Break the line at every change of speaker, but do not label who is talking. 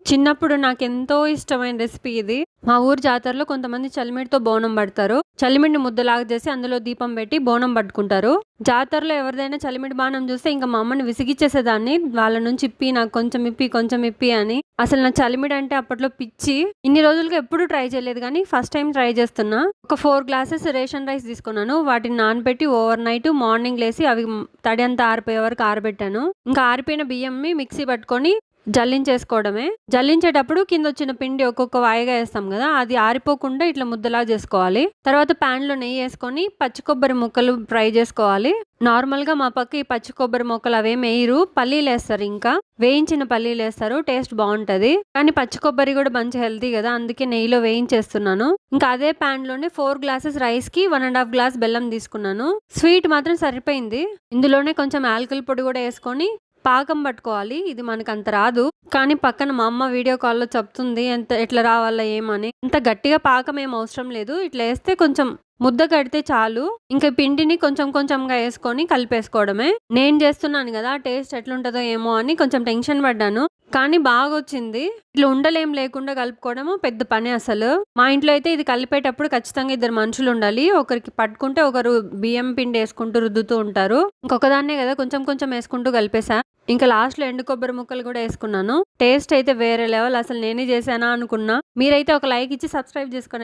చిన్నప్పుడు నాకెంతో ఇష్టమైన రెసిపీ ఇది. మా ఊరు జాతరలో కొంతమంది చలిమిడితో బోనం పడతారు. చలిమిడిని ముద్దలాగా చేసి అందులో దీపం పెట్టి బోనం పట్టుకుంటారు. జాతరలో ఎవరిదైనా చలిమిడి బాణం చూస్తే ఇంకా మా అమ్మని విసిగిచ్చేసేదాన్ని. వాళ్ళ నుంచి ఇప్పి నాకు కొంచెం ఇప్పి అని. అసలు నా చలిమిడి అంటే అప్పట్లో పిచ్చి. ఇన్ని రోజులుగా ఎప్పుడు ట్రై చేయలేదు కానీ ఫస్ట్ టైం ట్రై చేస్తున్నా. ఒక 4 గ్లాసెస్ రేషన్ రైస్ తీసుకున్నాను. వాటిని నానబెట్టి ఓవర్ నైట్ మార్నింగ్ లేసి అవి తడి అంతా ఆరిపోయే వరకు ఆరబెట్టాను. ఇంకా ఆరిపోయిన బియ్యంని మిక్సీ పట్టుకొని జల్లించేసుకోవడమే. జల్లించేటప్పుడు కింద వచ్చిన పిండి ఒక్కొక్క వాయిగా వేస్తాం కదా, అది ఆరిపోకుండా ఇట్లా ముద్దలా చేసుకోవాలి. తర్వాత ప్యాన్ లో నెయ్యి వేసుకొని పచ్చి కొబ్బరి ముక్కలు ఫ్రై చేసుకోవాలి. నార్మల్ గా మా పక్క ఈ పచ్చి కొబ్బరి ముక్కలు అవేం వేయరు, పల్లీలు వేస్తారు. ఇంకా వేయించిన పల్లీలు వేస్తారు, టేస్ట్ బాగుంటది. కానీ పచ్చి కొబ్బరి కూడా మంచి హెల్తీ కదా, అందుకే నెయ్యిలో వేయించేస్తున్నాను. ఇంకా అదే ప్యాన్ లోనే 4 గ్లాసెస్ రైస్ కి 1.5 గ్లాస్ బెల్లం తీసుకున్నాను. స్వీట్ మాత్రం సరిపోయింది. ఇందులోనే కొంచెం ఆల్కల్ పొడి కూడా వేసుకొని పాకం పట్టుకోవాలి. ఇది మనకు అంత రాదు, కానీ పక్కన మా అమ్మ వీడియో కాల్లో చెప్తుంది ఎట్లా రావాలా ఏమని. అంత గట్టిగా పాకం ఏం అవసరం లేదు, ఇట్లా వేస్తే కొంచెం ముద్ద కడితే చాలు. ఇంకా పిండిని కొంచెంగా వేసుకొని కలిపేసుకోవడమే. నేను చేస్తున్నాను కదా, టేస్ట్ ఎట్లుంటుందో ఏమో అని కొంచెం టెన్షన్ పడ్డాను, కానీ బాగా వచ్చింది. ఇట్లా ఉండలేం లేకుండా కలుపుకోవడము పెద్ద పని అసలు. మా ఇంట్లో అయితే ఇది కలిపేటప్పుడు ఖచ్చితంగా 2 మనుషులు ఉండాలి. ఒకరికి పట్టుకుంటే ఒకరు బియ్యం పిండి వేసుకుంటూ రుద్దుతూ ఉంటారు. ఇంకొకదాన్నే కదా కొంచెం వేసుకుంటూ కలిపేసా. ఇంకా లాస్ట్ లో ఎండు కొబ్బరి ముక్కలు కూడా వేసుకున్నాను. టేస్ట్ అయితే వేరే లెవెల్. అసలు నేనే చేశానా అనుకున్నా. మీరైతే ఒక లైక్ ఇచ్చి సబ్స్క్రైబ్ చేసుకోండి.